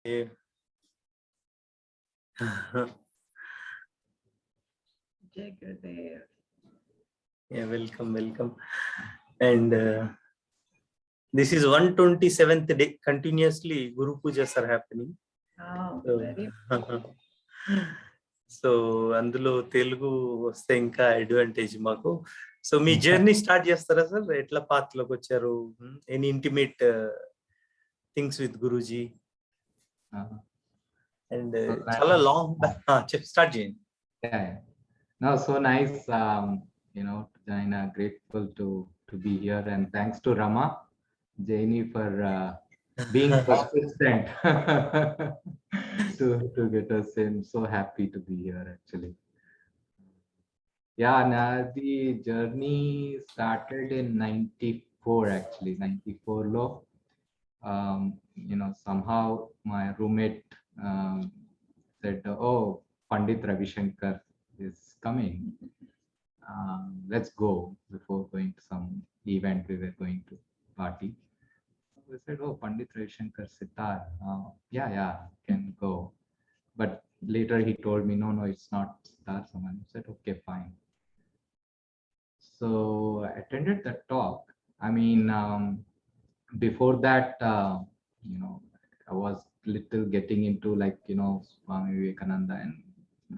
you. Jai Gurudev. Yeah, welcome. And this is 127th day. Continuously Guru Pujas are happening. Oh, So, very so అందులో తెలుగు వస్తే ఇంకా advantage మాకు. So మీ journey start చేస్తారా sir? ఎట్లా path లోకి వచ్చారు? Any intimate things with Guruji? And చాలా long start చేయండి. No, so nice, Jaina, grateful to be here, and thanks to Rama, Jaini, for being persistent to get us in. So happy to be here, actually. Yeah, the journey started in 94, actually. 94 law. Somehow my roommate said, "Oh, Pandit Ravi Shankar is coming. Let's go." Before going to some event, we were going to party. We said, "Oh, Pandit Ravi Shankar sitar. Yeah, can go." But later he told me, no, it's not sitar. Someone said, "Okay, fine." So I attended the talk. I mean, before that, I was little getting into Swami Vivekananda, and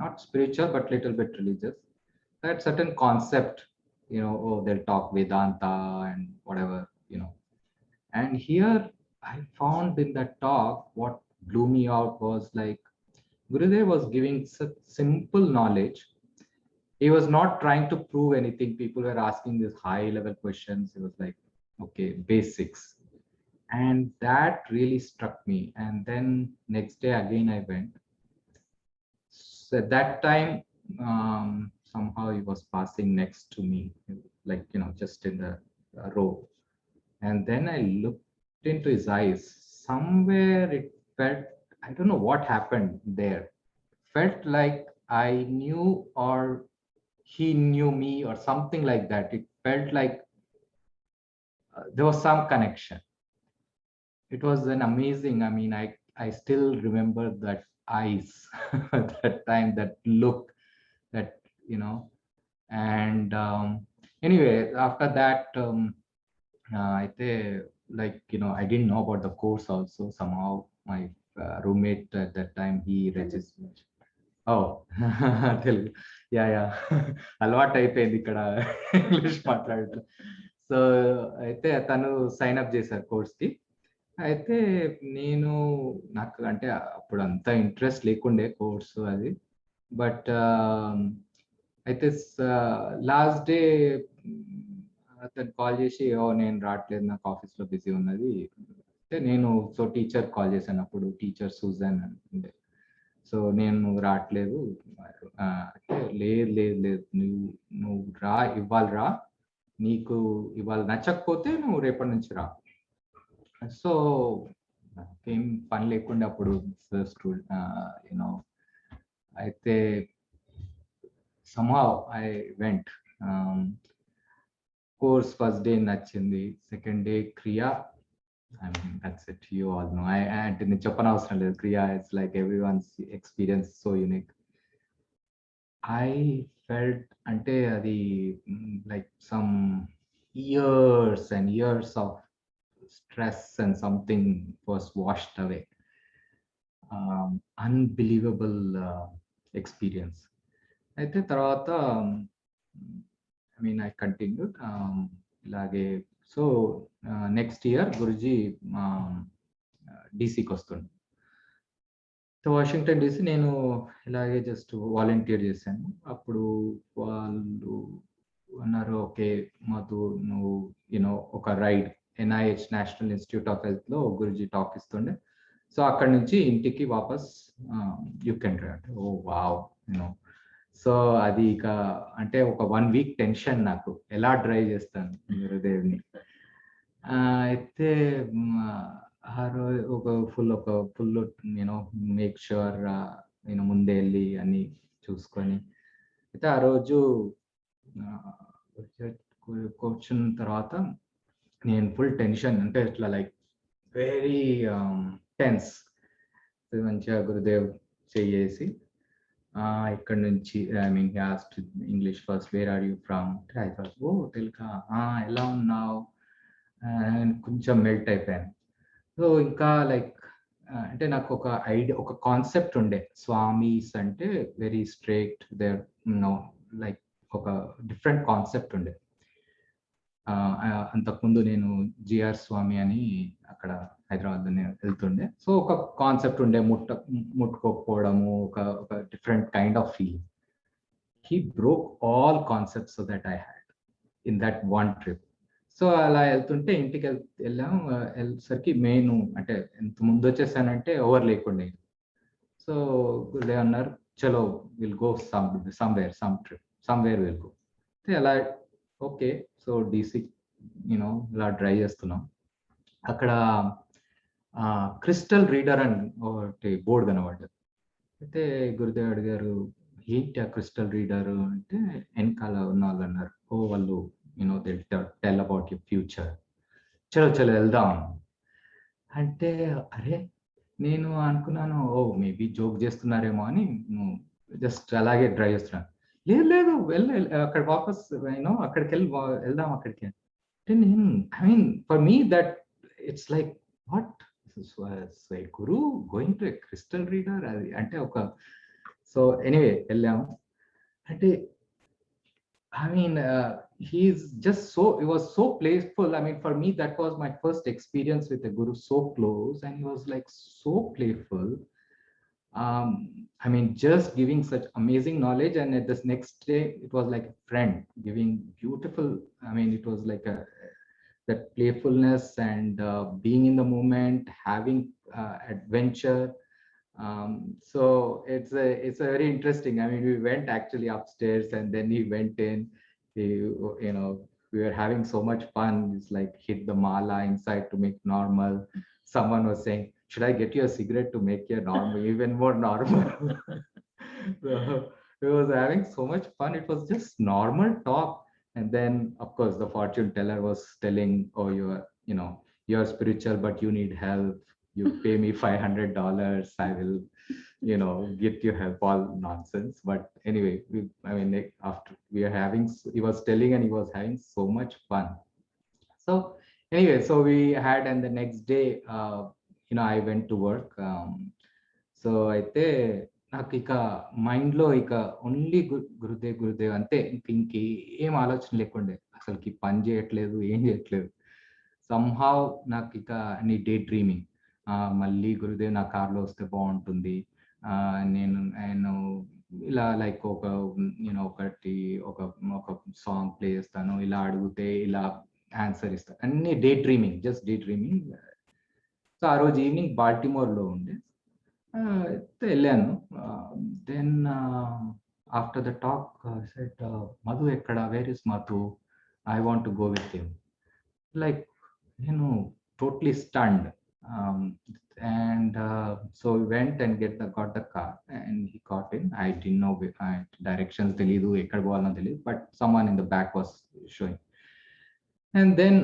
not spiritual, but little bit religious. That certain concept, they'll talk Vedanta and whatever, And here I found in that talk, what blew me out was like Gurudev was giving such simple knowledge. He was not trying to prove anything. People were asking these high level questions. He was like, okay, basics. And that really struck me. And then next day again I went. So at that time, somehow he was passing next to me, just in the row. And then I looked into his eyes. Somewhere it felt, I don't know what happened there. Felt like I knew, or he knew me, or something like that. It felt like there was some connection. It was an amazing, I still remember that eyes, that time, that look, that, and anyway, after that, I I didn't know about the course also. Somehow my roommate at that time, he registered. Oh, Telugu. Yeah. అలవాటు అయిపోయింది ఇక్కడ English మాట్లాడుతూ. So అయితే తను sign up చేశారు కోర్స్కి. అయితే నాకు అంటే అప్పుడు అంత ఇంట్రెస్ట్ లేకుండే కోర్సు అది. బట్ అయితే లాస్ట్ డే అతను కాల్ చేసి, నేను రావట్లేదు, నాకు ఆఫీస్లో బిజీ ఉన్నది అంటే, సో టీచర్ కాల్ చేశాను. అప్పుడు టీచర్ సూజన్ అంటే, సో నేను రావట్లేదు అంటే, లేదు నువ్వు రా, ఇవాళ రా, నీకు ఇవాళ నచ్చకపోతే నువ్వు రేపటి నుంచి రా. సో నాకేం పని లేకుండా అప్పుడు అయితే somehow I went. Course first day నచ్చింది, second day క్రియా. That's it. You all know. అంటే నేను చెప్పనవసరం లేదు. క్రియా, it's like everyone's experience so unique. I felt అంటే అది like some years and years of stress and something was washed away. Unbelievable experience. అయితే తర్వాత I continued ఇలాగే. సో నెక్స్ట్ ఇయర్ గురుజీ డీసీకి వస్తుండే. సో వాషింగ్టన్ డీసీ నేను ఇలాగే జస్ట్ వాలంటీర్ చేశాను. అప్పుడు వాళ్ళు అన్నారు, ఓకే మధు, నువ్వు ఒక ride NIH national institute of హెల్త్లో గురుజీ టాక్ ఇస్తుండే. సో అక్కడి నుంచి ఇంటికి వాపస్ you can ride. Oh wow. So అది ఇక అంటే ఒక 1 వీక్ టెన్షన్, నాకు ఎలా డ్రైవ్ చేస్తాను గురుదేవ్ని. అయితే ఆ రోజు ఒక ఫుల్ మేక్ ష్యూర్ ముందే వెళ్ళి అన్ని చూసుకొని, అయితే ఆ రోజు కూర్చున్న తర్వాత నేను ఫుల్ టెన్షన్, అంటే ఇట్లా లైక్ వెరీ టెన్స్. మంచిగా గురుదేవ్ చెయ్యేసి ఇక్కడ నుంచి I mean he asked English first, where are you from? I thought oh తెలుగా, ఎలా ఉన్నావు? కొంచెం మెల్ట్ అయిపోయాను. సో ఇంకా లైక్ అంటే నాకు ఒక ఐడియా, ఒక కాన్సెప్ట్ ఉండే, స్వామీస్ అంటే very strict, there no like ఒక డిఫరెంట్ కాన్సెప్ట్ ఉండే. అంతకుముందు నేను జిఆర్ స్వామి అని అక్కడ హైదరాబాద్ వెళ్తుండే. సో ఒక కాన్సెప్ట్ ఉండే, ముట్టుకోకపోవడము, ఒక different kind of feeling. He broke all concepts that I had in that one trip. So అలా వెళ్తుంటే ఇంటికి వెళ్ళేసరికి మెయిన్ అంటే ఎంత ముందు వచ్చేసానంటే ఓవర్ లేకుండే. సో గురుదేవ్ అన్నారు, చలో will go somewhere, somewhere will go. అలా ఓకే. సో డీసీ ఇలా డ్రైవ్ చేస్తున్నాం. అక్కడ క్రిస్టల్ రీడర్ అని ఒకటి బోర్డు కనబడ్డది. అయితే గురుదేవ్ అడిగారు, ఏంటి ఆ క్రిస్టల్ రీడర్ అంటే, వెనకాల ఉన్న వాళ్ళు అన్నారు, వాళ్ళు they tell about your future, చలో వెళ్దాం అంటే. అరే నేను అనుకున్నాను, మేబీ జోక్ చేస్తున్నారేమో అని జస్ట్ అలాగే డ్రైవ్ చేస్తున్నాను. లేదు అక్కడ వాపస్ అక్కడికి వెళ్దాం అక్కడికి అంటే. నేను I mean for me that it's like what Guru going to a crystal reader అది అంటే ఒక. సో ఎనీవే వెళ్ళాము అంటే I mean, he was so playful. I mean, for me, that was my first experience with the Guru, so close, and he was like so playful. I mean, just giving such amazing knowledge, and at this next day, it was like a friend giving beautiful. I mean, it was like that playfulness and being in the moment, having adventure. So it's a very interesting. I mean, we went actually upstairs and then he went in. We were having so much fun. It's like hit the mala inside to make normal. Someone was saying, should I get you a cigarette to make you normal, even more normal? So we was having so much fun. It was just normal talk. And then of course the fortune teller was telling, oh, you're spiritual, but you need help. You pay me $500, I will get you help. All nonsense. But anyway, after he was telling and he was having so much fun. So anyway, so we had, and the next day I went to work. So అయితే నాకు ఇక మైండ్లో ఇక only Gurudev అంతే, ఇంకేం ఆలోచన లేకుండే, అసలుకి పని చేయట్లేదు, ఏం చేయట్లేదు. సంహౌ నాకు ఇక నీ డే డ్రీమింగ్, మళ్ళీ గురుదేవ్ నా కార్లో వస్తే బాగుంటుంది, నేను ఇలా లైక్ ఒకటి ఒక సాంగ్ ప్లే చేస్తాను, ఇలా అడిగితే ఇలా ఆన్సర్ ఇస్తాను, అన్ని day dreaming, just day dreaming. So ఆ రోజు ఈవినింగ్ బాల్టిమోర్లో ఉండే వెళ్ళాను. Then after the talk set, Madhu ఎక్కడ, where is Madhu, I want to go with him. Like నేను totally stunned. And so we went and got the car and he got in. I didn't know directions తెలియదు, ఎక్కడ పోవాలనో తెలియదు, but someone in the back was showing. And then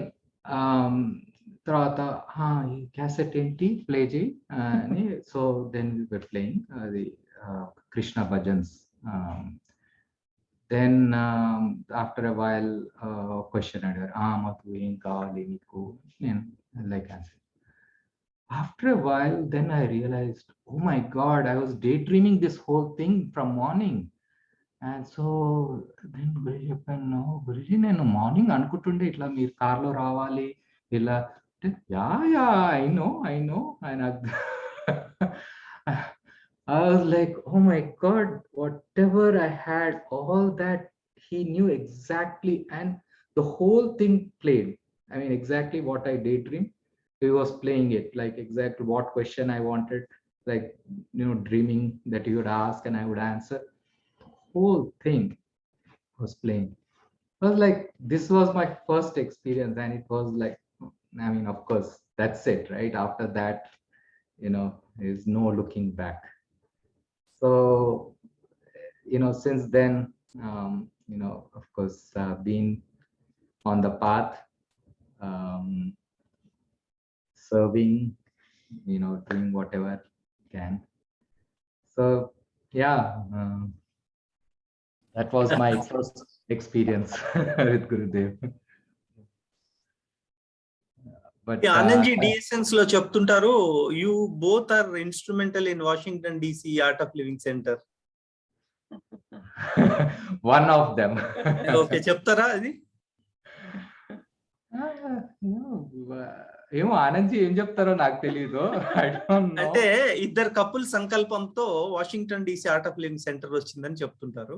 తర్వాత ఈ cassette ఏంటి play చేయి అని. So then we were playing the Krishna bhajans. Then after a while question అడిగారు, మాకు ఏం కావాలి నీకు, నేను like answer. After a while, then I realized, oh my God, I was daydreaming this whole thing from morning. And so then Guruji చెప్పాను, గురుజీ నేను morning అనుకుంటుండే ఇట్లా మీరు కార్లో రావాలి ఇలా. Yeah I know and I was like, oh my God, whatever I had, all that he knew exactly, and the whole thing played. I mean, exactly what I daydreamed, he was playing it, like exactly what question I wanted, like dreaming that he would ask and I would answer. The whole thing was playing. I was like, this was my first experience, and it was like, I mean, of course, that's it, right? After that, there's no looking back. So since then, of course, been on the path, serving, doing whatever can. So yeah, that was my first experience with Gurudev. But Anand డిఎస్ఎన్స్ లో చెప్తుంటారు, you both are instrumental in Washington DC Art of Living Centre. one of them. Okay, చెప్తారా అది? ఏమో ఆనంద్ ఏం చెప్తారో నాకు తెలీదు. అంటే ఇద్దరు కపుల్ సంకల్పంతో Washington DC Art of Living centre వచ్చిందని చెప్తుంటారు.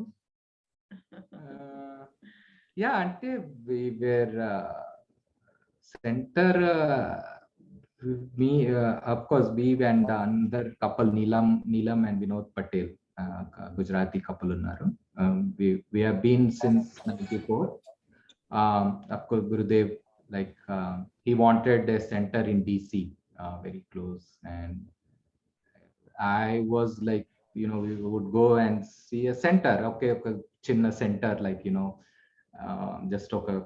యా, అంటే center, me, of course, we and another couple, Neelam and Vinod Patel, Gujarati couple unnaru. We have been since 94. Of course, Gurudev, like, he wanted a center in DC, very close, and I was like, we would go and see a center. Okay, chinna center, like, just okay,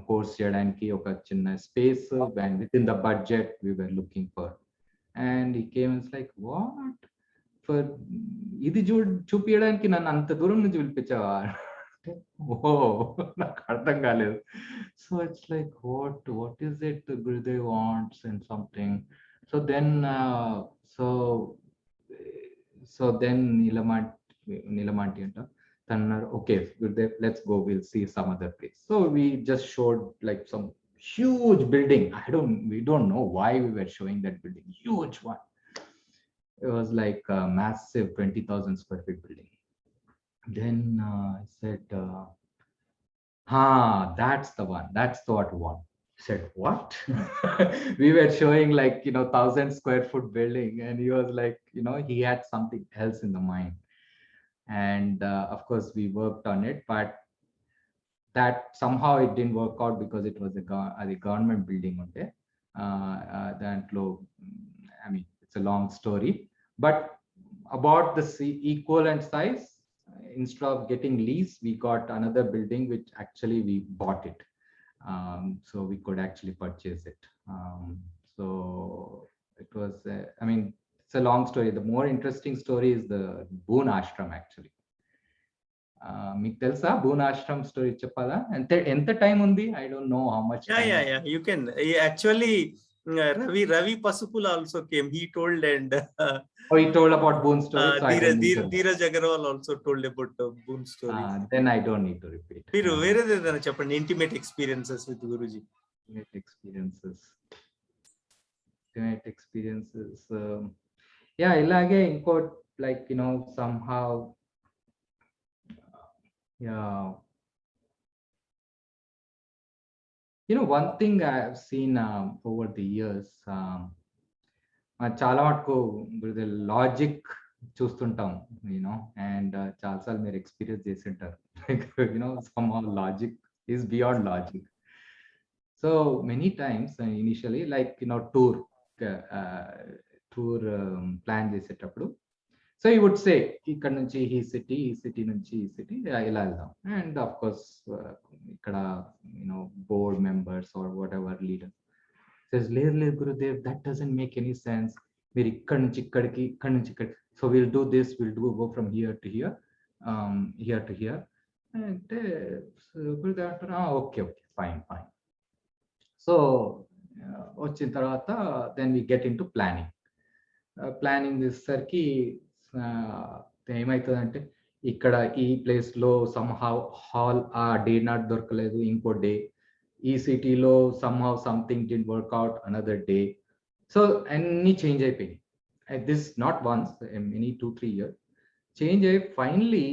course cheyadaniki oka chinna space, and within the budget we were looking for. And he came and was like, what, for idi చూపియడానికి నన్ను అంత దూరం నుంచి పిలిపించావా? ఓ, నాకు అర్థం కాలేదు. So it's like, what is it Gurudev wants and something. So then Nilamanti anta tannaru, okay, Gurudev, let's go, we'll see some other place. So we just showed like some huge building. We don't know why we were showing that building, huge one. It was like a massive 20,000 square feet building. Then I said, that's the one, that's the what we want. I said, what? We were showing like 1,000 square foot building, and he was like, he had something else in the mind. And of course we worked on it, but that somehow it didn't work out because it was a government building unte. Dantlo, I mean, it's a long story, but about the equivalent size, instead of getting lease, we got another building which actually we bought it. So we could actually purchase it. So it was, I mean, it's a long story. The more interesting story is the Boon Ashram, actually. మీకు తెలుసా boon Ashram story చెప్పాలా? ఎంత time ఉంది? I don't know how much. Yeah, you can actually. Ravi Pasupul also came. He told, and he told about Boon story. So Dheeraj Agarwal also told about Boon story. Then I don't need to repeat. మీరు వేరేదేదైనా చెప్పండి, intimate experiences with Guruji. Intimate experiences. Yeah, ఇలాగే ఇంకో, like, somehow, yeah, one thing I've seen over the years, చాలా మటుకు logic చూస్తుంటాం, and చాలాసార్లు మీరు experience చేసి ఉంటారు. somehow logic is beyond logic. So many times initially, like, tour plan చేసేటప్పుడు, so he would say, ఇక్కడ నుంచి ఈ సిటీ నుంచి ఈ సిటీ ఇలా వెళ్దాం. అండ్ ఆఫ్ కోర్స్ ఇక్కడ board members or whatever leader says, లేదు Gurudev, that doesn't make any sense, మీరు ఇక్కడ నుంచి ఇక్కడికి, ఇక్కడ నుంచి ఇక్కడికి, so will do this, will go from here to here, here to here అంటే గురుదేవ్ అంటారు, ఓకే ఫైన్. సో వచ్చిన తర్వాత then we get into planning చేసేసరికి ఏమవుతుందంటే, ఇక్కడ ఈ ప్లేస్ లో సమ్హౌ హాల్ ఆ డే నాట్ దొరకలేదు, ఇంకో డే ఈ సిటీలో somehow something did work out another day. So అన్ని చేంజ్ అయిపోయినాయి. This not once, any 2-3 years change అయ్యి finally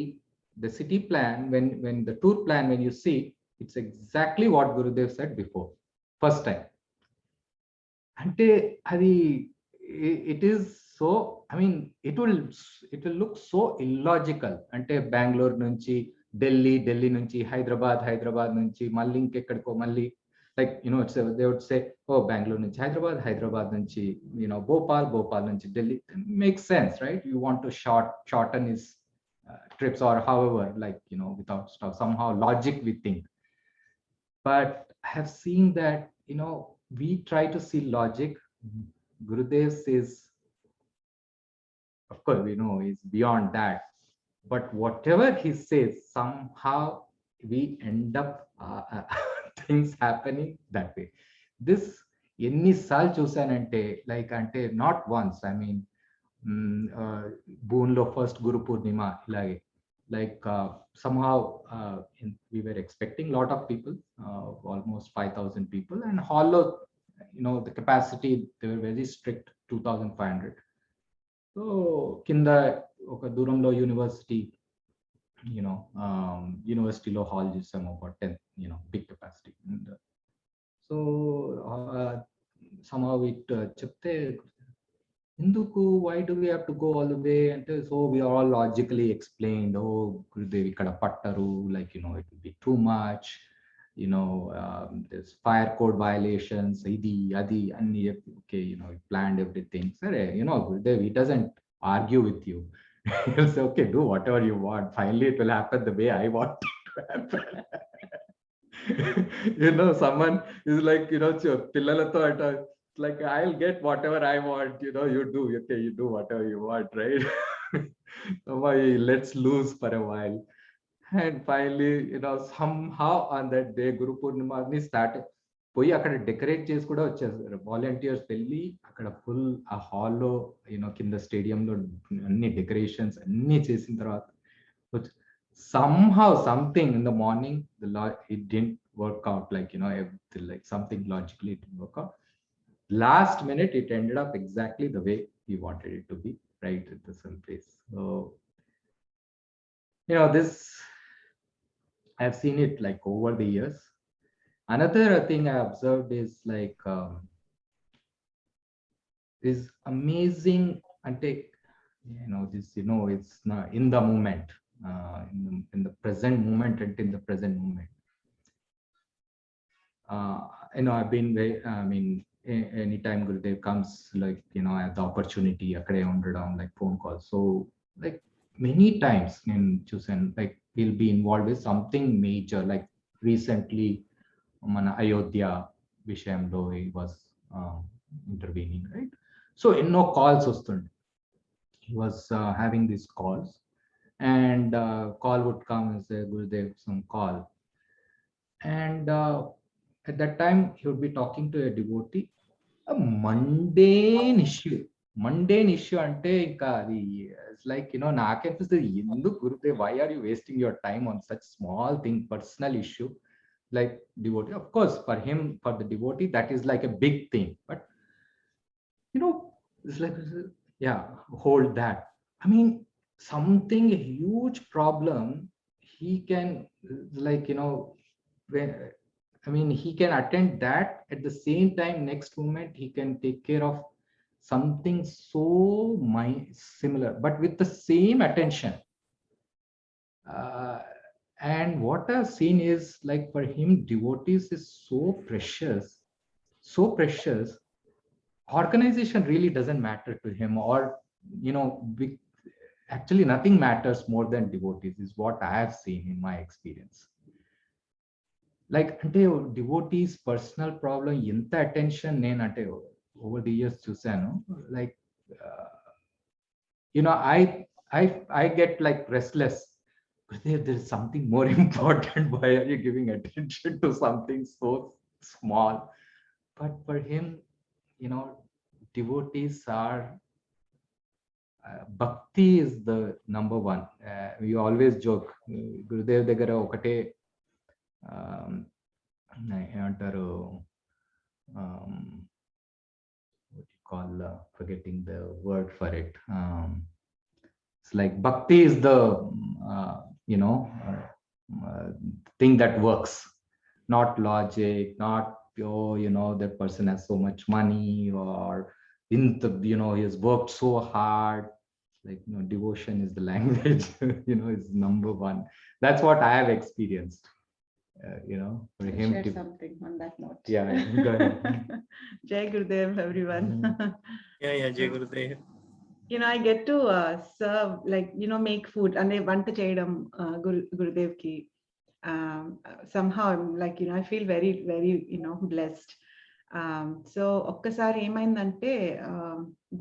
the city plan, when the tour plan, when you see, it's exactly what Gurudev said before, first time. Ante adi, it is so, I mean, it will look so illogical. Ante Bangalore nunchi Delhi nunchi Hyderabad nunchi malli inkekkadiko malli, like, they would say, oh, Bangalore nunchi Hyderabad nunchi Bhopal nunchi Delhi. It makes sense, right? You want to shorten his trips, or however, like, without stuff, somehow logic we think. But I have seen that, we try to see logic. Gurudev says of course, we know is beyond that. But whatever he says, somehow we end up things happening that way. This ఎన్నిసార్లు చూసానంటే like అంటే not once I mean బూన్లో first Guru Purnima ఇలాగే like somehow we were expecting a lot of people, almost 5,000 people, and hollow, the capacity, they were very strict, 2,500. So kinda oka duramlo university, university lo hall chesam about 10, big capacity. And, so somehow it chepte Hinduku, why do we have to go all the way? And so we all logically explained, oh, Gurudev ikkada pattaru, like, it will be too much, there's fire code violations, idi, adi, anni, okay, he planned everything. Sir, Gurudev, he doesn't argue with you. He'll say, okay, do whatever you want. Finally, it will happen the way I want it to happen. Someone is like, pillalato at like, I'll get whatever I want, you do, okay, you do whatever you want, right? Let's lose for a while. And finally, somehow on that day, Guru Purnima started. పోయి అక్కడ decorate చేసి కూడా వచ్చేసారు volunteers వెళ్ళి అక్కడ full ఆ హాల్లో కింద స్టేడియంలో అన్ని డెకరేషన్స్ అన్ని చేసిన తర్వాత somehow something in the morning it didn't work out, like like something logically didn't work out. Last minute it ended up exactly the way he wanted it to be, right at the same place. So this I've seen it like over the years. Another thing I observed is like is amazing and take this it's not in the moment, in the present moment and in the present moment. I've been very, I mean, anytime Gurudev comes, like, I have the opportunity, akade undadam, like phone calls. So like many times in chosen, like we'll be involved with something major, like recently mana Ayodhya Vishayamlo he was intervening, right? So no calls వస్తుండే. He was having these calls, and call would come and say, Gurudev, some call. And at that time, he would be talking to a devotee, a mundane issue. Mundane issue ante inka adi, it's like, naakanipistundi enduku Gurudev, why are you wasting your time on such small thing, personal issue like devotee? Of course, for him, for the devotee, that is like a big thing, but it's like, yeah, hold that. I mean, something, a huge problem, he can, like, he can attend that. At the same time, next moment, he can take care of something so similar, but with the same attention. And what I've seen is, like, for him, devotees is so precious, so precious. Organization really doesn't matter to him, or actually nothing matters more than devotees, is what I have seen in my experience. Like, ante devotees personal problem inta attention nenu ante over the years chusanu, like I get like restless. There is something more important. Why are you giving attention to something so small? But for him, devotees are bhakti is the number one. We always joke, Gurudev దగ్గర ఒకటే ఏమంటారు, what you call, forgetting the word for it. It's like bhakti is the thing that works, not logic, not that person has so much money, or he has worked so hard. Like, devotion is the language, is number one. That's what I have experienced. For him share something on that note. Yeah, go ahead. Jai Gurudev, everyone. Yeah, Jai Gurudev. I get to serve, like, make food, and vanta cheyadam Gurudev ki. Somehow I'm like, I feel very, very, blessed. So ఒక్కసారి ఏమైందంటే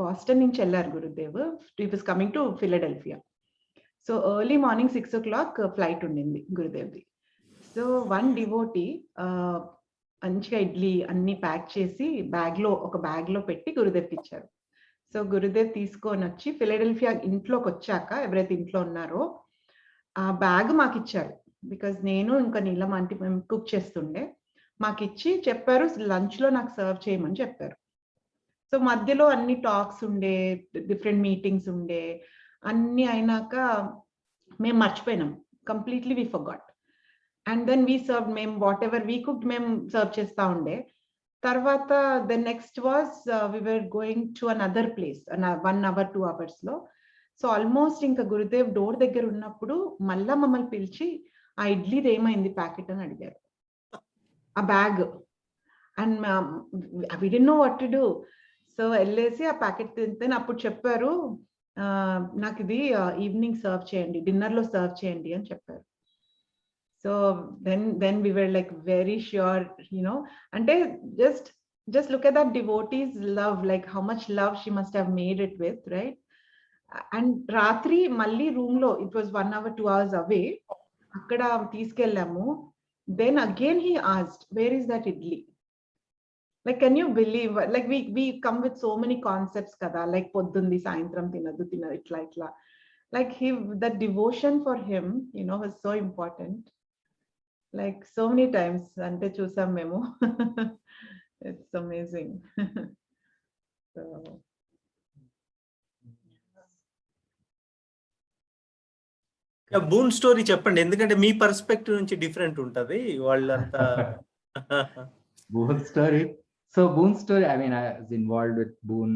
Boston నుంచి వెళ్ళారు Gurudev. He was coming to Philadelphia. So early morning 6 o'clock flight ఉండింది గురుదేవ్ది. So one devotee మంచిగా ఇడ్లీ అన్ని pack చేసి ఒక bag లో పెట్టి గురుదేవ్కి ఇచ్చారు. సో గురుదేవ్ తీసుకొని వచ్చి ఫిలడెల్ఫియా ఇంట్లోకి వచ్చాక ఎవరైతే ఇంట్లో ఉన్నారో ఆ బ్యాగ్ మాకు ఇచ్చారు. బికాజ్ నేను ఇంకా నీలం ఆంటీ మేము కుక్ చేస్తుండే, మాకు ఇచ్చి చెప్పారు లంచ్ లో నాకు సర్వ్ చేయమని చెప్పారు. సో మధ్యలో అన్ని టాక్స్ ఉండే, డిఫరెంట్ మీటింగ్స్ ఉండే, అన్ని అయినాక మేము మర్చిపోయినాం. Completely we forgot. And then we serve, మేము వాట్ ఎవర్ వీ కుక్ మేము సర్వ్ చేస్తా ఉండే. తర్వాత the next was we were going to another place 1 hour 2 hours లో. సో ఆల్మోస్ట్ ఇంకా గురుదేవ్ డోర్ దగ్గర ఉన్నప్పుడు మళ్ళా మమ్మల్ని పిలిచి ఆ ఇడ్లీది ఏమైంది ప్యాకెట్ అని అడిగారు, ఆ bag. And we didn't know what to do. So వెళ్ళేసి ఆ ప్యాకెట్ తింటే అప్పుడు చెప్పారు, నాకు ఇది ఈవినింగ్ సర్వ్ చేయండి, డిన్నర్ లో సర్వ్ చేయండి అని చెప్పారు. So then we were like very sure, ante just look at that devotee's love, like how much love she must have made it with, right? And ratri malli room lo, it was 1 hour 2 hours away, akkada తీసుకెళ్ళాము. Then again he asked, where is that idli? Like, can you believe, like we come with so many concepts kada, like poddundi sayantram tinadu itla like that devotion for him was so important. Like so many times ante chusam memo. It's amazing. So boon story చెప్పండి, ఎందుకంటే మీ perspective నుంచి different ఉంటది వాళ్ళంతా. Boon story. So Boon story, I mean, I was involved with Boon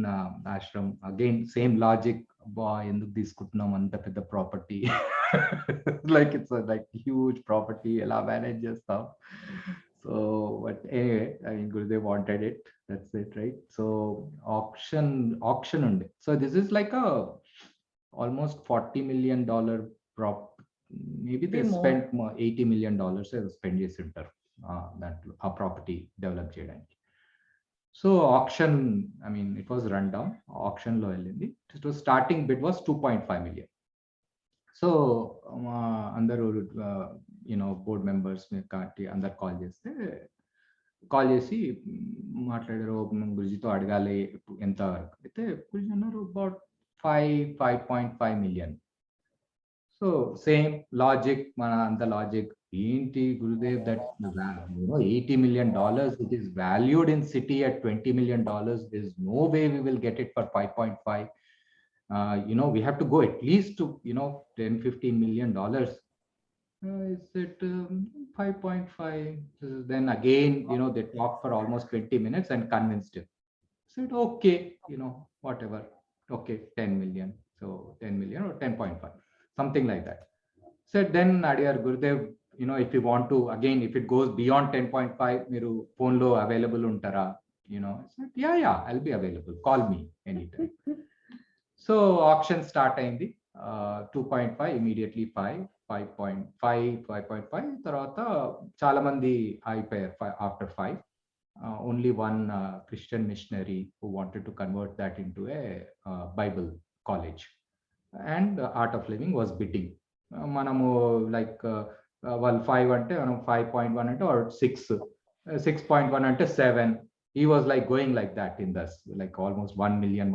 ashram. Again, same logic. Boy, ఎందుకు తీసుకుంటున్నాం అంత పెద్ద property? Like it's a like huge property, ఎలా మేనేజ్ చేస్తాం? So, but anyway, I mean, Gurudev wanted it. That's it, right? So auction unde. So this is like a almost $40 million prop. Maybe they spent $80 million spend చేసింటారు దాంట్లో ఆ property develop చేయడానికి. So auction, I mean it was run down, auction లో వెళ్ళింది. Starting bid was 2.5 million. So అందరూ board members అందరు call చేసి మాట్లాడారు, గురుజీతో అడగాలి ఎంత వరకు. అయితే గురుజీ అన్నారు about 5.5 million. So same logic, మన అంత లాజిక్ ఏంటి Gurudev, that $80 million, it is valued in city at $20 million. There's no way we will get it for 5.5. We have to go at least to $10-15 million. Is it 5.5? Then again they talked for almost 20 minutes and convinced him. Said okay, whatever, okay, 10 million. So 10 million or 10.5, something like that. So then Adiyar Gurudev, if you want to, again, if it goes beyond 10.5, miru phone lo available untara? Said, yeah, I'll be available. Call me anytime. So auction start ayindi. 2.5, immediately 5.5 tarvata chaala mandi ayipoyaru after 5. Only one Christian missionary who wanted to convert that into a Bible college, and Art of Living was bidding. Manamu like well 5 ante manam 5.1 ante or 6.1 ante 7. He was like going like that in this, like almost 1 million.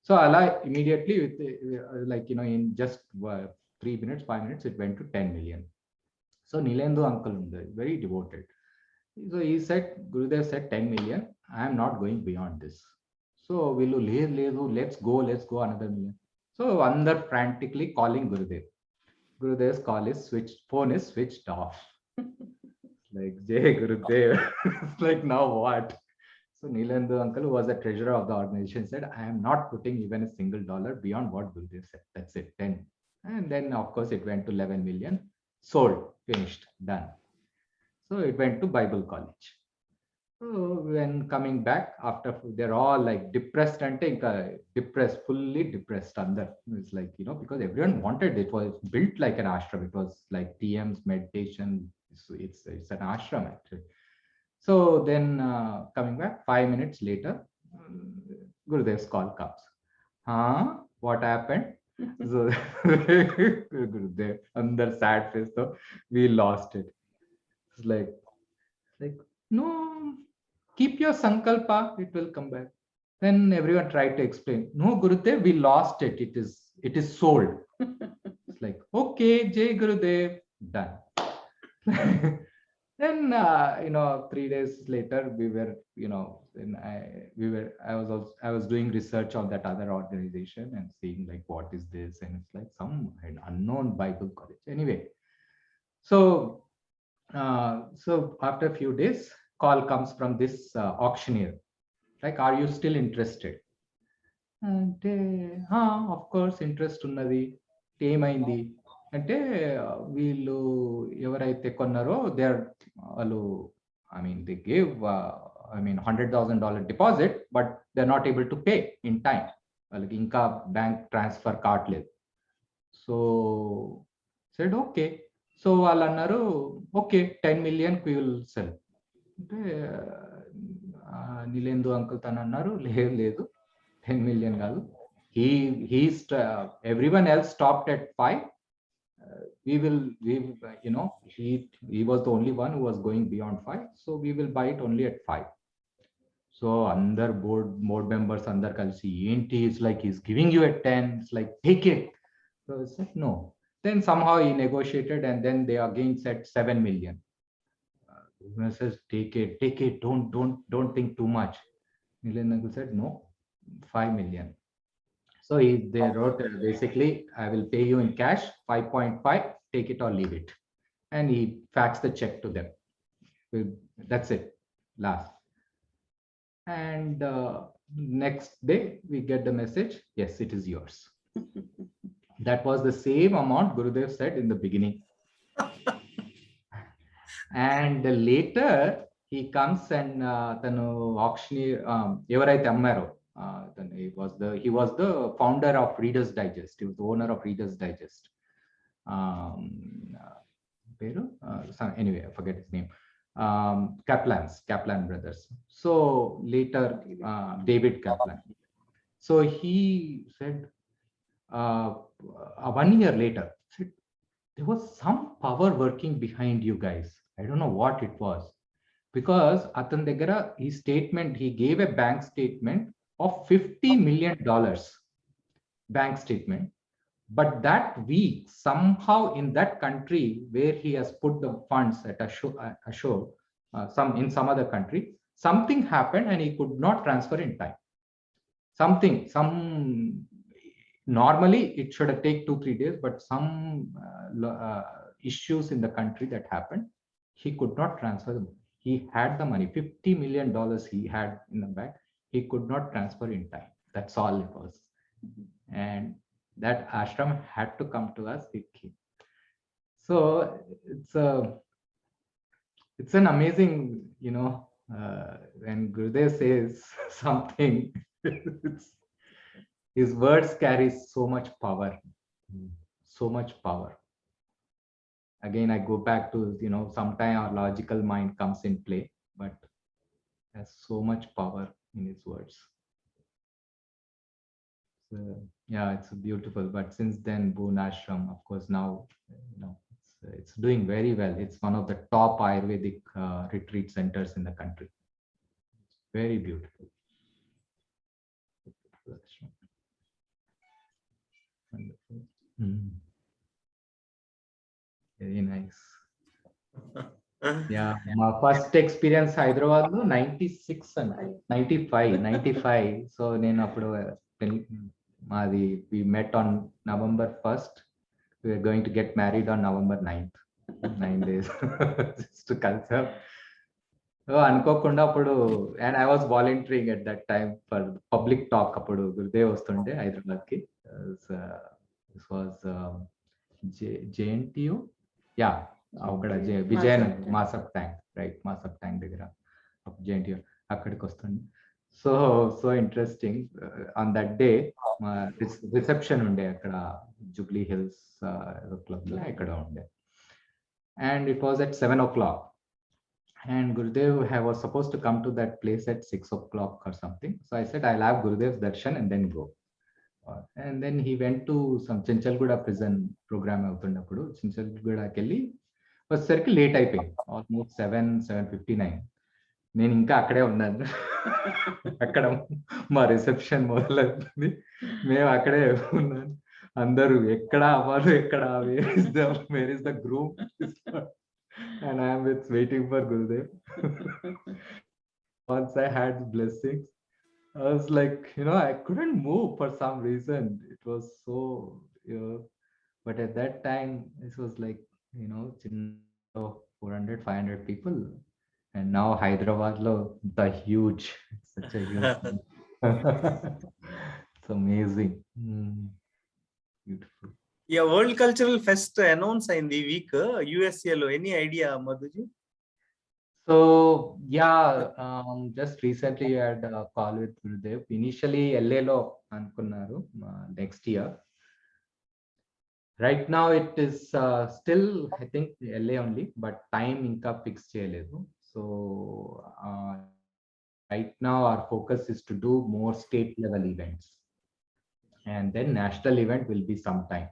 So ala immediately with in just 3 minutes 5 minutes it went to 10 million. So Nilendu uncle undi, very devoted. So he said, Gurudev said 10 million, I am not going beyond this. So let's go another million. So under frantically calling Gurudev. Gurudev's phone is switched off. Like, Jay Gurudev. Like, now what? So Nilendu uncle, who was the treasurer of the organization, said, I am not putting even a single dollar beyond what Gurudev said. That's it, 10. And then of course it went to 11 million. Sold, finished, done. So it went to Bible college. So when coming back after, they're all like depressed and fully depressed under. It's like, because everyone wanted it. Was built like an ashram. It was like TM's meditation. So it's an ashram actually. So then coming back 5 minutes later, Gurudev's call comes. What happened? So Gurudev under sad face, so we lost it. It's like no, keep your sankalpa, it will come back. Then everyone tried to explain, no Gurudev, we lost it, it is sold. It's like, okay, Jai Gurudev, done. Then 3 days later we were, I was doing research on that other organization and seeing like what is this, and it's like some unknown Bible college. Anyway, so after a few days, call comes from this auctioneer, like, are you still interested? అంటే of course interest ఉన్నది, ఏమైంది అంటే వీళ్ళు ఎవరైతే కొన్నారో వాళ్ళు they gave $100,000 deposit, but they are not able to pay in time. వాళ్ళకి ఇంకా బ్యాంక్ ట్రాన్స్ఫర్ కావట్లేదు. So said okay. సో వాళ్ళు అన్నారు okay 10 million we will sell. అంటే నీలేందు అంకుల్ తను అన్నారు, లేదు 10 million కాదు, everyone else stopped at 5. He was the only one who was going beyond 5, so we will buy it only at 5. So under board members under kalisi enti, it's like he's giving you at 10, it's like take it. So it's like no. Then somehow he negotiated, and then they again said 7 million. Says take it, don't think too much. Nilendu said no, 5 million. So they wrote basically, I will pay you in cash 5.5, take it or leave it, and he faxed the check to them. That's it, last. And next day we get the message, yes, it is yours. That was the same amount Gurudev said in the beginning. And later he comes and tanu auctioneer evaraithe ammaro, he was the founder of Reader's Digest. He was the owner of Reader's Digest. Anyway, I forget his name. Kaplan brothers. So later David Kaplan. So he said 1 year later, said, there was some power working behind you guys. I don't know what it was, because atan degara he gave a bank statement of $50 million bank statement, but that week somehow in that country where he has put the funds at a show, in some other country, something happened and he could not transfer in time. Normally it should have taken 2-3 days, but some issues in the country that happened, he could not transfer them. He had the money, $50 million he had in the bank, he could not transfer in time. That's all it was. And that ashram had to come to us. So it's an amazing, when Gurudev says something, his words carry so much power. Again, I go back to, sometimes our logical mind comes in play, but there's so much power in his words. So, yeah, it's beautiful. But since then, Boon Ashram, of course, now it's doing very well. It's one of the top Ayurvedic retreat centers in the country. Very beautiful. Wonderful. Very nice. Yeah, my first experience Hyderabad lo 96 and 95. So nenu appudu we met on November 1st. We are going to get married on November 9th. 9 days just to culture. So అనుకోకుండా అప్పుడు, and I was volunteering at that time for public talk. అప్పుడు గురుదేవ్ వస్తుండే హైదరాబాద్ కి. This was JNTU. Yeah, అక్కడ Vijayanagar మాసప్ tank, right, మాసప్ tank దగ్గర JNTU అక్కడికి వస్తుండే. So interesting. On that day reception ఉండే అక్కడ జూబ్లీ హిల్స్ క్లబ్ లో ఇక్కడ ఉండే, and it was at 7 o'clock. And Gurudev was supposed to come to that place at 6 o'clock or something. So I said, I'll have Gurudev's darshan and then go. And then he went to some Chinchalguda prison program అవుతున్నప్పుడు Chinchalgudaకి వెళ్ళి వచ్చేసరికి late అయిపోయింది, almost 7:59. నేను ఇంకా అక్కడే ఉన్నాను. అక్కడ మా రిసెప్షన్ మొదలవుతుంది, మేము అక్కడే ఉన్నాను. అందరూ ఎక్కడ అవ్వాలి, ఎక్కడ where is the group, and I am waiting for Gurudev. Once I had blessings, I was like, I couldn't move for some reason. It was so, but at that time, this was like, 400, 500 people. And now Hyderabad lo the huge, such a huge. It's amazing. Beautiful. Yeah, World Cultural Fest announce అయింది ఈ week USA లో. Any idea Madhuji? So yeah, just recently I had a call with Gurudev. Initially LA lo anukunnaru next year. Right now it is still, I think, LA only, but time inka fix cheyaledu. So right now our focus is to do more state level events, and then national event will be sometime.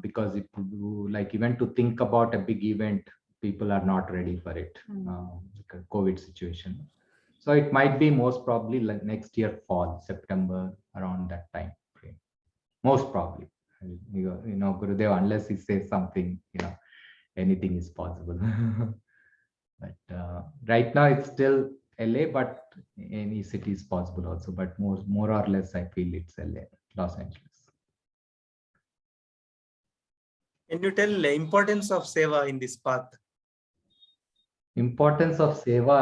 Because if you like even to think about a big event, people are not ready for it, because COVID situation. So it might be most probably like next year fall, September, around that time frame, most probably. Gurudev, unless he says something, anything is possible. But right now it's still LA, but any city is possible also, but more or less I feel it's LA, Los Angeles. Can you tell the importance of seva in this path? Importance of seva,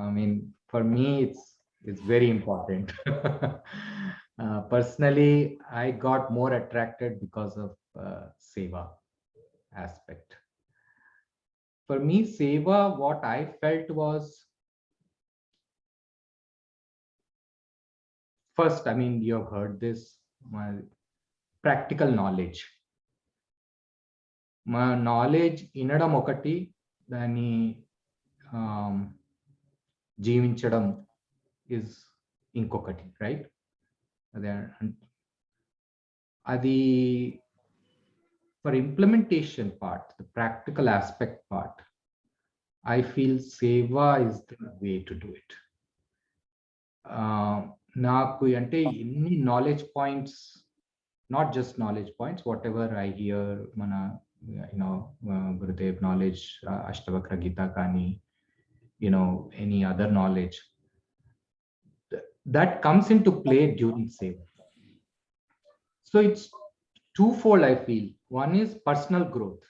I mean, for me it's very important. Personally, I got more attracted because of seva aspect. For me, seva, what I felt was, first, I mean, you have heard this, my practical knowledge. My knowledge inadam okati, dani జీవించడం is ఇంకొకటి, right? అది for implementation part, the practical aspect part, I feel seva is the way to do it. నాకు అంటే ఎన్ని knowledge points, not just knowledge points, whatever I hear, మన Gurudev knowledge, Ashtavakra Gita kani, any other knowledge that comes into play during seva. So it's twofold, I feel. One is personal growth.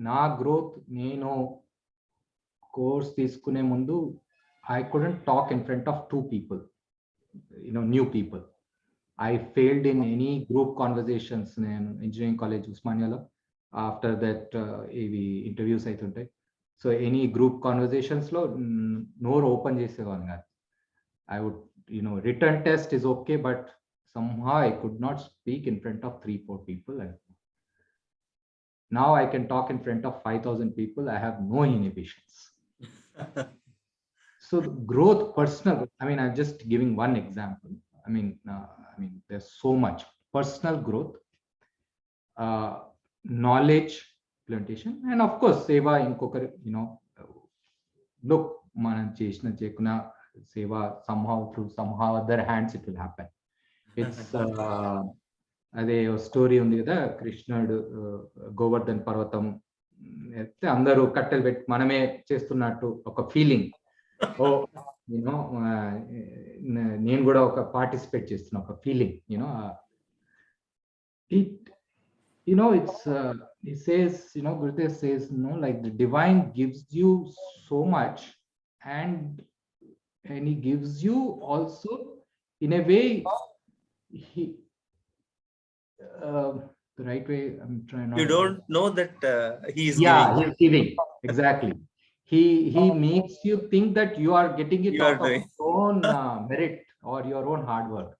Na growth, nenu course తీసుకునే ముందు I couldn't talk in front of two people, new people. I failed in any group conversations in engineering college Usmania. After that interviews aituntai. So any group conversations lo nor open చేసేవాను కాదు. I would, written test is okay, but somehow I could not speak in front of 3-4 people. Now I can talk in front of 5,000 people. I have no inhibitions. So the growth, personal, I mean, I'm just giving one example. I mean, there's so much personal growth, knowledge implementation, and of course seva inkokari, look, మనం చేసిన చేయకున్నా seva somehow through somehow other hands it will happen. It's అదే story ఉంది కదా, కృష్ణుడు గోవర్ధన్ పర్వతం అయితే అందరూ కట్టెలు పెట్టి మనమే చేస్తున్నట్టు ఒక ఫీలింగ్. ఓ నేను కూడా ఒక పార్టిసిపేట్ చేస్తున్నా ఒక feeling. It's he says, Gurudev says, like the divine gives you so much, and he gives you also in a way, he the right way, I'm trying not. You don't know that he is giving. He's giving, exactly. He makes you think that you are getting it out of your own merit or your own hard work.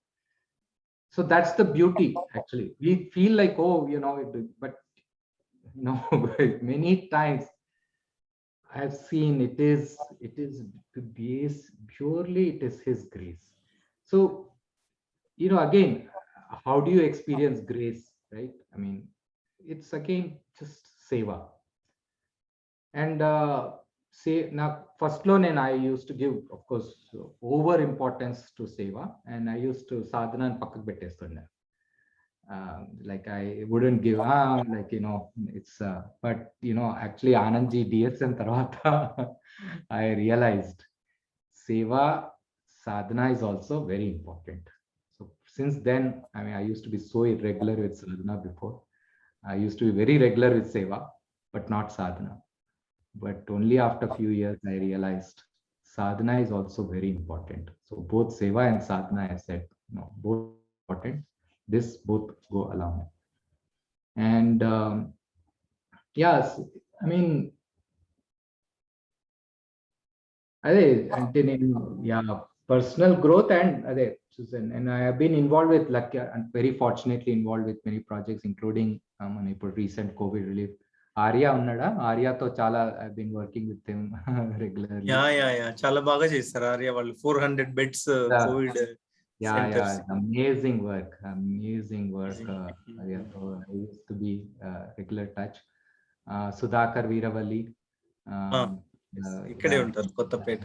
So that's the beauty, actually. We feel like, oh, but no, many times I've seen it is based purely, it is his grace. So, again, how do you experience grace, right? I mean, it's again just seva. And say now, first loan, and I used to give, of course, over importance to seva, and I used to sadhana and pakkak bettestunna. Like I wouldn't give, like, it's, but, actually Anandji DSM Tarvata, I realized seva, sadhana is also very important. So since then, I mean, I used to be so irregular with sadhana before. I used to be very regular with seva, but not sadhana. But only after a few years, I realized sadhana is also very important. So both seva and sadhana, I said, no, both important. This both go along. And yes, I mean, అదే అంటే నేను personal growth and అదే చూసాను. And I have been involve with luck and very fortunately involve with many projects including మన ఇప్పుడు recent COVID relief. Arya ఉన్నాడా? ఆర్యాతో చాలా I been working with him regularly. చాలా బాగా చేస్తారు ఆర్యా వాళ్ళు. 400 beds COVID centres. Amazing work. ఆర్యాతో I used to be regular touch. Sudhakar Veeravalli ఇక్కడే ఉంటారు Kothapeta.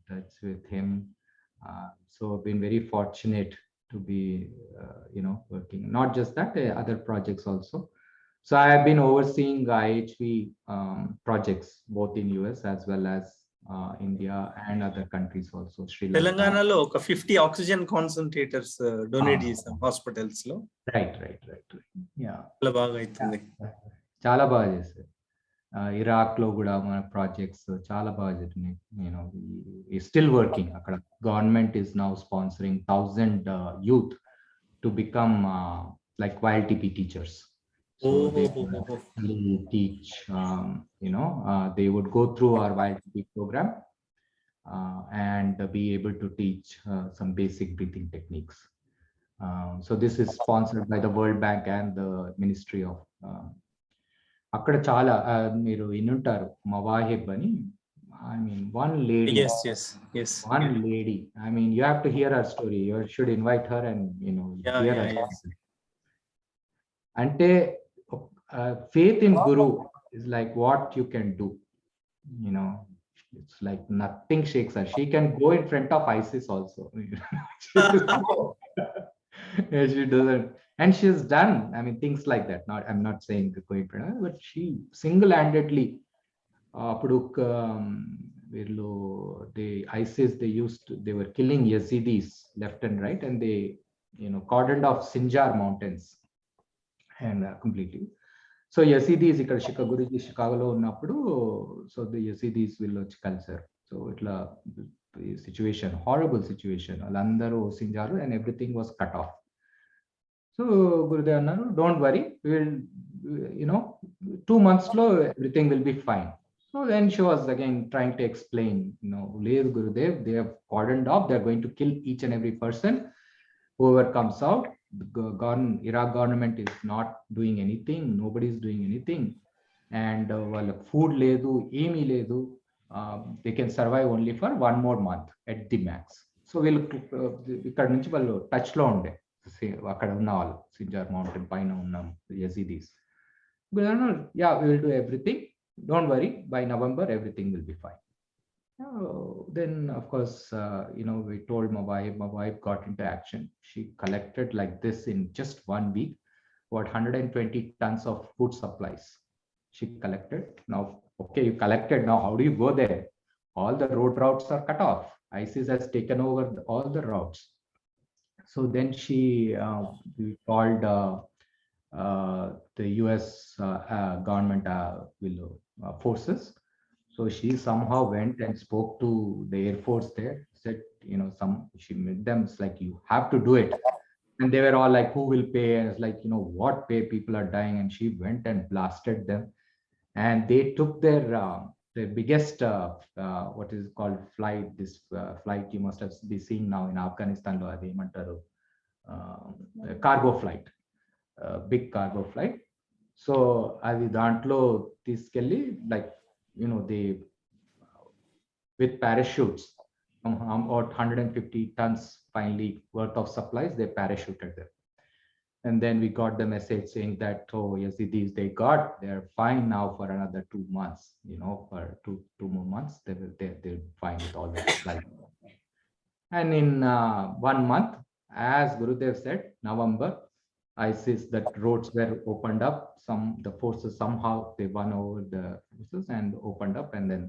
touch with him. So I've been very fortunate to be working, not just that, other projects also. So I have been overseeing IHV projects both in US as well as India and other countries also. Sri Lanka. తెలంగాణలో ఒక 50 oxygen concentrators donate చేసాం hospitals లో. Right. చాలా బాగా అవుతుంది. చాలా బాగా చేశారు. ఇరాక్ లో కూడా మన ప్రాజెక్ట్స్ చాలా బాగా జరిగినాయి. స్టిల్ వర్కింగ్ అక్కడ. Government is now sponsoring 1000 youth to become like YLTP teachers. So they teach, they would go through our YLTP program and be able to teach some basic breathing techniques. So this is sponsored by the World Bank and the Ministry of అక్కడ చాలా మీరు వినుంటారు మవాహిబ్ అని. I mean, one lady. Yes. One lady. I mean, you have to hear her story. You should invite her and hear her story. Ante faith in Guru is like what you can do. It's like nothing shakes her. She can go in front of ISIS also. She doesn't. And she's done, I mean, things like that. I'm not saying going for her, but she single-handedly, ISIS, they were killing Yazidis left and right, and they, cordoned off Sinjar mountains and completely. So Yazidis, Guruji Chicago ఉన్నప్పుడు, so the Yazidis will వచ్చి కలిసారు. So itla situation, horrible situation. Alandaru Sinjar and everything was cut off. So Gurudev annaru, don't worry, we will, 2 months lo everything will be fine. So then she was again trying to explain, Lev Gurudev, they have cordoned off, they are going to kill each and every person. Whoever comes out, the Iraq government is not doing anything, nobody is doing anything. And food ledu, emi ledu, they can survive only for 1 more month at the max. So we'll ikkada nunchi vallu touch lo unde అక్కడ ఉన్న వాళ్ళు సింజార్ mountain పైన ఉన్న Yazidis. Yeah, we will do everything, don't worry, by November everything will be fine. Then of course, we told my wife got into action. She collected like this in just 1 week about 120 tons of food supplies. She collected. Now, okay, you collected, now how do you go there? All the road routes are cut off. ISIS has taken over all the routes. So then we called the US government forces. So she somehow went and spoke to the Air Force there, said, she met them, it's like, you have to do it. And they were all like, who will pay? And it's like, what pay? People are dying. And she went and blasted them. And they took their biggest, what is called flight, this flight you must have been seeing now in Afghanistan, cargo flight, big cargo flight. So అది దాంట్లో తీసుకెళ్ళి like they with parachutes from about 150 tons finally worth of supplies, they parachuted them. And then we got the message saying that, oh, Yazidis, they're fine now for another 2 months, for two more months, they're fine with all the supplies. And in 1 month, as Gurudev said, November, ISIS, that roads were opened up. The forces somehow they won over the forces and opened up, and then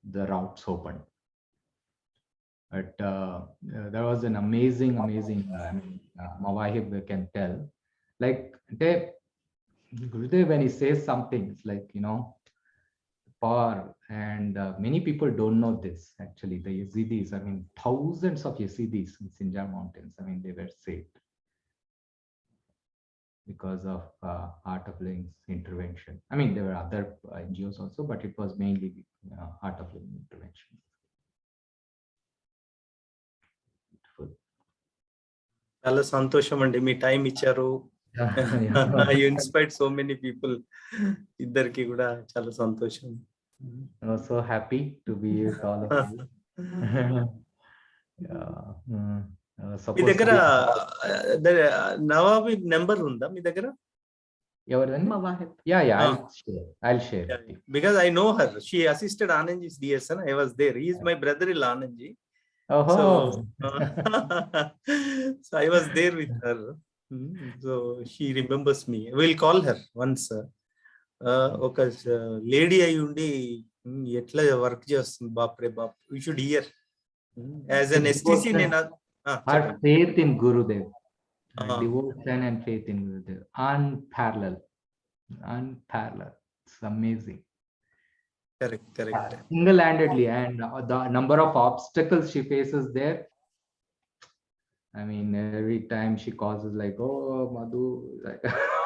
the routes opened. But there was an amazing, Mawahib, we can tell. Like Gurudev, when he says something, it's like, power. And many people don't know this. Actually, the Yazidis, thousands of Yazidis in Sinjar Mountains, they were saved because of Heart of Living's intervention. There were other NGOs also, but it was mainly Heart of Living intervention. చాలా సంతోషం అండి, మీ time ఇచ్చారు. You inspired so many people. ఇద్దరికి కూడా చాలా సంతోషం. I was so happy to be with all of you. మీ దగ్గర నవాబి number ఉందా మీ దగ్గర? I'll share. Because I know her. She assisted Anandji's DSN. I was there. He is my brother-in-law, Anandji. So I was there with her. So she remembers me. We'll call her once. ఒక lady అయి ఉండి ఎట్లా work చేస్తుంది, బాప్రే బాప్. We should hear. As an STC, her faith in Gurudev, devotion and faith in Gurudev, unparalleled. It's amazing. Correct. Single-handedly, and the number of obstacles she faces there. Every time she calls us like, oh, Madhu, like,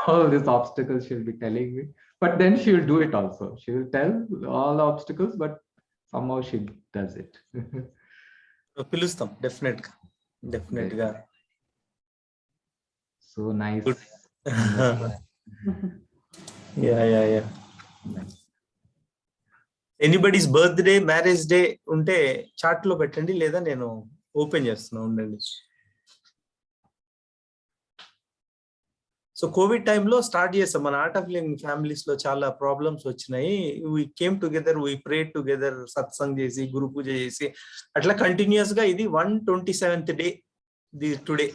all these obstacles she'll be telling me. But then she will do it also. She will tell all the obstacles, but somehow she does it. పిలుస్తాం, definite గా. So nice. Yeah. Anybody's birthday, marriage day ఉంటే chat లో పెట్టండి, లేదా నేను open చేస్తున్నా, ఉండండి. So Covid టైంలో స్టార్ట్ చేసాం మన ఆర్ట్ ఆఫ్ లివింగ్. ఫ్యామిలీస్ లో చాలా ప్రాబ్లమ్స్ వచ్చినాయి. We came together, we prayed together, satsang చేసి, గురు పూజ చేసి, అట్లా కంటిన్యూస్ గా. ఇది 127th day today.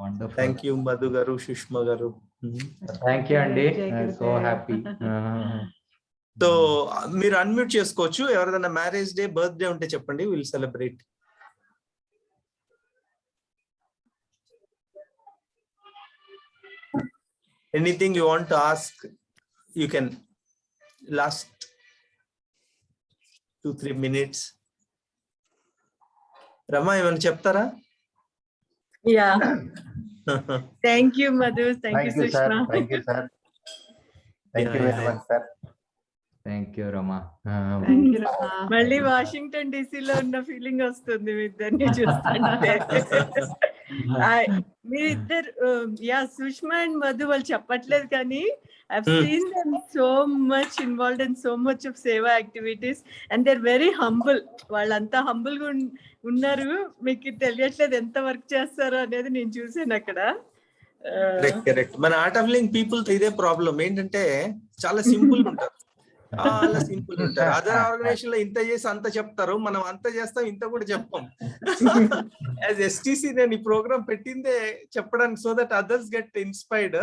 Wonderful. Thank you Madhu గారు, సుష్మా గారు. థ్యాంక్ యూ అండి. So happy. సో మీరు అన్మ్యూట్ చేసుకోవచ్చు. ఎవరిదైనా మ్యారేజ్ డే, బర్త్డే ఉంటే చెప్పండి, will celebrate. Anything you want to ask, you can. Last 2-3 minutes. Rama, ఏమైనా చెప్తారా? Yeah. Thank you, Madhu. Thank you, Sushma. Thank you, sir. Thank you very much, sir. Thank you, Rama. Thank you, Rama. మళ్ళీ Washington DC లో ఉన్న feeling వస్తుంది మీ ఇద్దరిని చూస్తుంటే. మీ ఇద్దరు, Sushma and Madhu, వాళ్ళు చెప్పట్లేదు కానీ I've seen them so much involved in so much of seva activities, and they're very humble. వాళ్ళంతా హంబుల్ గా ఉన్నారు. మీకు తెలియట్లేదు ఎంత వర్క్ చేస్తారో అనేది నేను చూసాను అక్కడ. కరెక్ట్. మన ఆర్ట్ ఆఫ్ లివింగ్ పీపుల్ తో ఇదే ప్రాబ్లం ఏంటంటే, చాలా సింపుల్ ఉంటారు. అదర్ ఆర్గనైజేషన్ లో ఇంత చేసి అంత చెప్తారు, మనం అంత చేస్తాం, ఇంత కూడా చెప్పాం. యాజ్ ఎస్టీసీ నేను ఈ ప్రోగ్రామ్ పెట్టిందే చెప్పడానికి, so that others get inspired.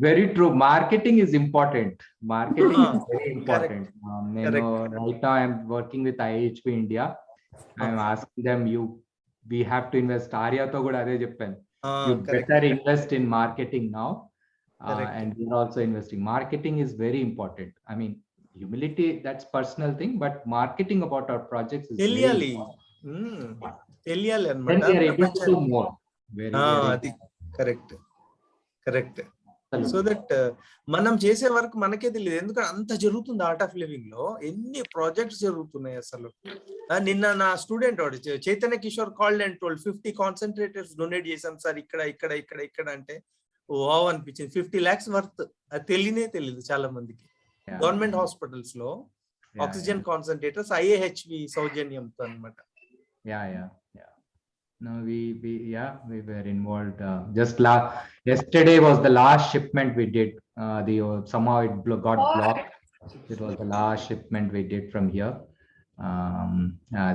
Very true. Marketing is important. నేను right now I'm working with IHP India. I'm asking them, we have to invest. Arya తో కూడా అదే చెప్పాను. You better invest in marketing now. And we're also investing. Marketing is very important. Humility, that's personal thing, but marketing about our projects is తెలియాలి అన్నమాట. Correct. So that మనం చేసే work మనకే తెలియదు, ఎందుకంటే అంత జరుగుతుంది ఆర్ట్ ఆఫ్ లివింగ్ లో. ఎన్ని ప్రాజెక్ట్స్ జరుగుతున్నాయి అసలు. నిన్న నా స్టూడెంట్ వాడు Chaitanya Kishore called and told 50 concentrators donate చేశాం సార్, ఇక్కడ అంటే వావ్ అనిపించింది. 50 lakhs వర్త్. అది తెలియదు చాలా మందికి. Yeah. గవర్నమెంట్ హాస్పిటల్స్ లో Yeah, ఆక్సిజన్ కాన్సన్ట్రేటర్స్ IAHV సౌజన్యంతో అన్నమాట. yeah. No, we were involved. Just yesterday was the last shipment we did. Somehow it got blocked. It was the last shipment we did from here.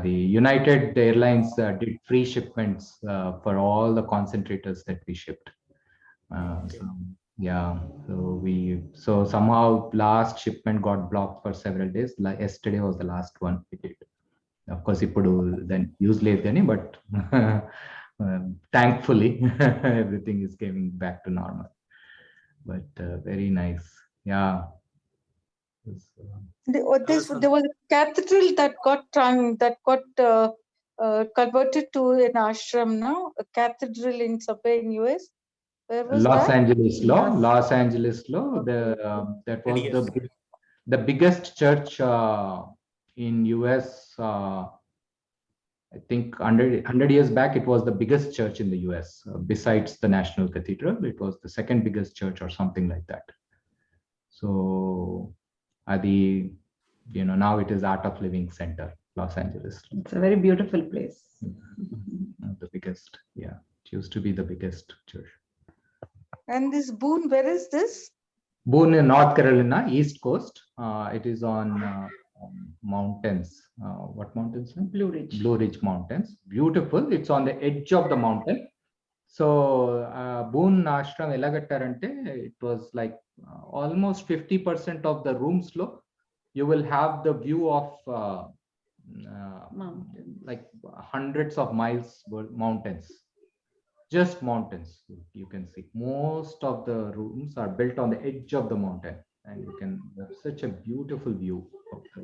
The United Airlines did free shipments for all the concentrators that we shipped. So, yeah, so somehow last shipment got blocked for several days. Like yesterday was the last one we did. Of course, ఇప్పుడు then use లేదు కానీ, but thankfully everything is coming back to normal. But very nice, yeah. There was a cathedral that got converted to an ashram now. A cathedral in somewhere in US. Where was Los that? Angeles law. That was the biggest church in US. I think 100 years back, it was the biggest church in the US. Besides the National Cathedral, it was the second biggest church or something like that. So, now it is Art of Living Center, Los Angeles. It's a very beautiful place. The biggest, yeah. It used to be the biggest church. And this Boone, where is this? Boone in North Carolina, East Coast. It is on mountains. What mountains? Blue Ridge Mountains. Beautiful. It's on the edge of the mountain. So Boone Ashram elagattarante, it was like almost 50% of the rooms low. You will have the view of like hundreds of miles mountains. Just mountains. You can see most of the rooms are built on the edge of the mountain, and you can have such a beautiful view of the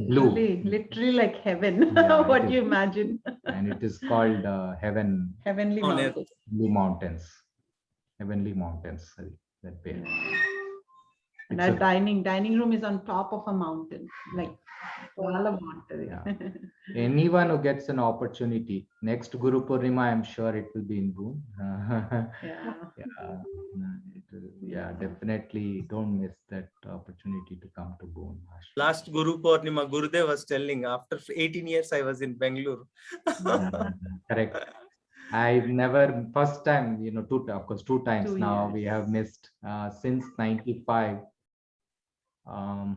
blue. Literally like heaven. Yeah, What do you imagine? And it is called Heavenly mountains. Blue Mountains. Heavenly Mountains. That way. And It's our dining room is on top of a mountain, like all a mountain. Yeah. Anyone who gets an opportunity, next Guru Purnima, I'm sure it will be in Boone. Yeah, definitely don't miss that opportunity to come to Boone. Last Guru Purnima, Gurudev was telling, after 18 years I was in Bangalore. Correct. I've never, first time, of course, 2 times 2 now years. we have missed since 95.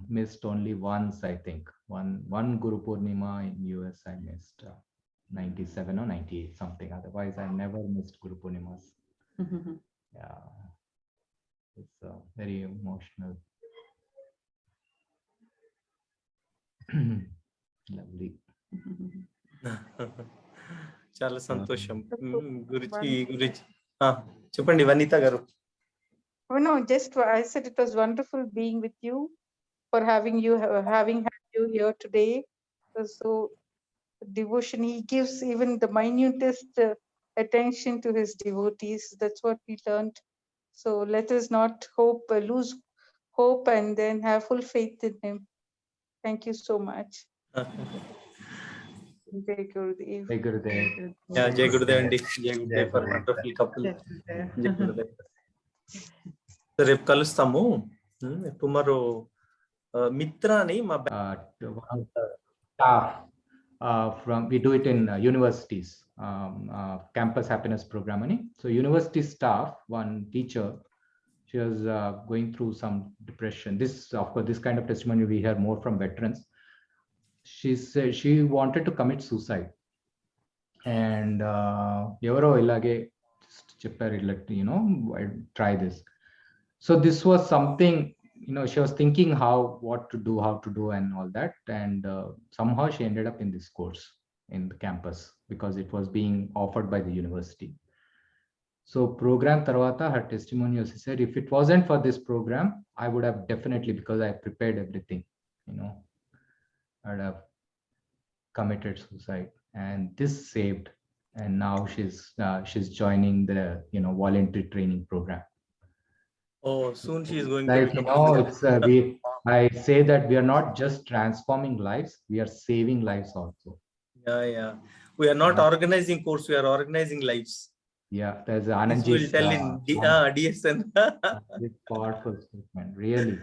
Missed only once, I think. One Guru Purnima in US I missed 97 or 98 something. Otherwise, I never missed Guru Purnimas. Yeah, it's very emotional. Lovely. చాలా సంతోషం. గురుజీ చెప్పండి వనిత గారు. Oh no, just I said it was wonderful being with you, for having had you here today. So devotion, he gives even the minutest attention to his devotees. That's what we learned. So let us not lose hope, and then have full faith in him. Thank you so much. Jai Gurudev. Jai Gurudev. Yeah, Jai Gurudev అండి. Jai Gurudev for wonderful couple. Jai Gurudev. రేపు కలుస్తాము. Tomorrow మిత్ర అని మా staff we do it in universities, campus happiness program ani. So university staff, one teacher, she was going through some depression. This, of course, this kind of testimony we hear more from veterans. She said she wanted to commit suicide, and evaro ilage chepparu, try this. So this was something, she was thinking how to do and all that, and somehow she ended up in this course in the campus because it was being offered by the university. So program tarvata, her testimony, she said, if it wasn't for this program, I would have definitely, because I prepared everything, I'd have committed suicide, and this saved, and now she's joining the voluntary training program. Oh, soon she is going Like, to become I say that we are not just transforming lives, we are saving lives also. Yeah. We are not organizing course, we are organizing lives. Yeah, there's This Anandji's, will tell in DSN. this powerful statement. Really,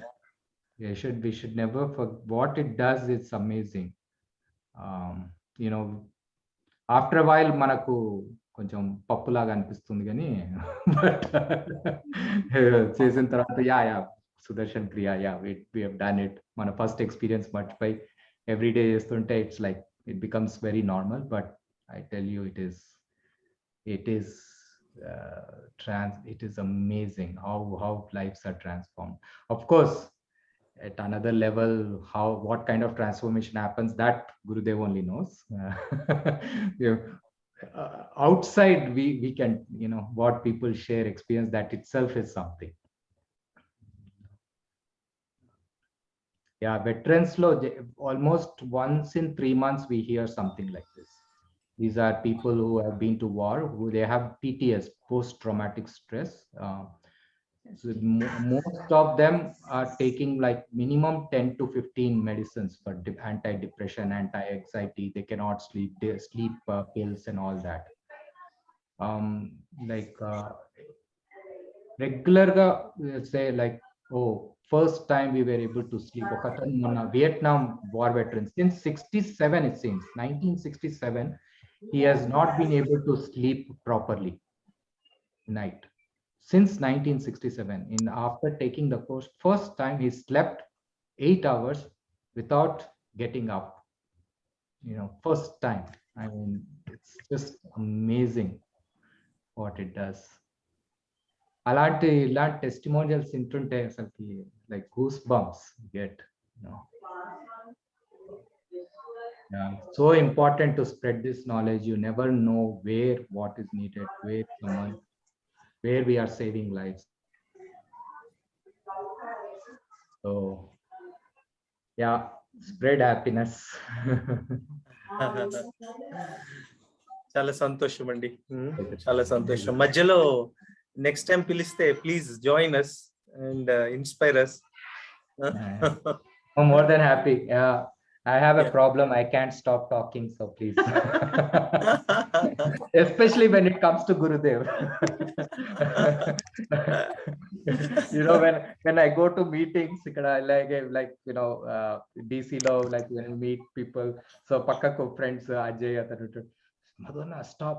we should never forget what it does. It's amazing. You know, after a while మనకు కొంచెం పప్పులాగా అనిపిస్తుంది కానీ but చేసిన తర్వాత yeah Sudarshan క్రియ we have done it. మన first experience మర్చిపోయి everyday చేస్తుంటే it's like it becomes very normal. But I tell you it is it is amazing how lives are transformed. Of course, at another level, what kind of transformation happens, that Gurudev only knows. You know, outside we can, you know, what people share experience, that itself is something. Yeah, veterans law, almost once in 3 months we hear something like this. These are people who have been to war, who they have PTS, post-traumatic stress. So most of them are taking like minimum 10 to 15 medicines for anti-depression, anti-anxiety. They cannot sleep, they sleep pills and all that. Regular ga, say like, oh, first time we were able to sleep. Vietnam war veteran, since 67, it seems 1967, he has not been able to sleep properly night. Since 1967, after taking the course, first time he slept 8 hours without getting up. You know, first time. I mean, it's just amazing what it does. అలాంటి testimonials వింటుంటే అసలుకి like goosebumps get, you know. Yeah, so important to spread this knowledge. You never know what is needed, where we are saving lives. So yeah, spread happiness. చాలా సంతోషం అండి, చాలా సంతోషం. మధ్యలో next time పిలిస్తే please join us and inspire us. I'm more than happy. Yeah, I have a problem. I can't stop talking, so please. Especially when it comes to Gurudev. You know, when I go to meetings, like you know, DC lo, like when we meet people, so pakkaku friends Ajay atanu, Madonna, stop,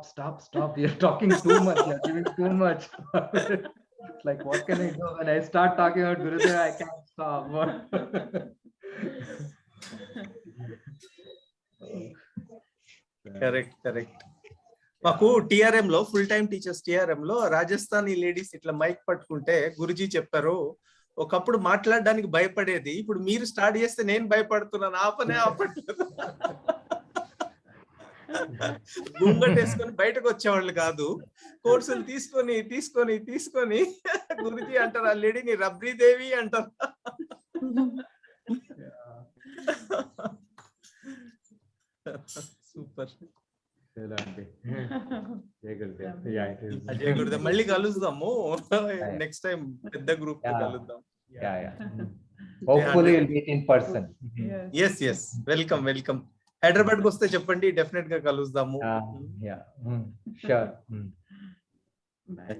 you're talking too much, you're giving too much. It's like, what can I do? When I start talking about Gurudev, I can't stop. Correct. మాకు టిఆర్ఎం లో, full time teachers టిఆర్ఎం లో Rajasthani ladies ఇట్లా mic పట్టుకుంటే గురుజీ చెప్పారు, ఒకప్పుడు మాట్లాడడానికి భయపడేది, ఇప్పుడు మీరు స్టార్ట్ చేస్తే నేను భయపడుతున్నాను, ఆపట్లేదు. గుంగటేసుకొని బయటకు వచ్చేవాళ్ళు కాదు, కోర్సులు తీసుకొని గురుజీ అంటారు, ఆ లేడీని రబ్రీదేవి అంటారు. సూపర్. అజయ్ గురుదేవ్, మళ్ళీ కలుద్దాము నెక్స్ట్ టైం, పెద్ద గ్రూప్ కలుద్దాం. Hopefully we'll meet in person. Yes, welcome. Hyderabad కి వస్తే చెప్పండి, డెఫినెట్ గా కలుద్దాము. Sure.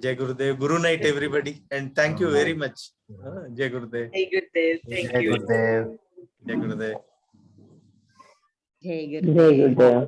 Jai Gurudev. Good night everybody, and thank you very much. Jai Gurudev. Jai Gurudev. Thank you. Gurudev. జై గురుదేవ్. Jai Jai Gurudev.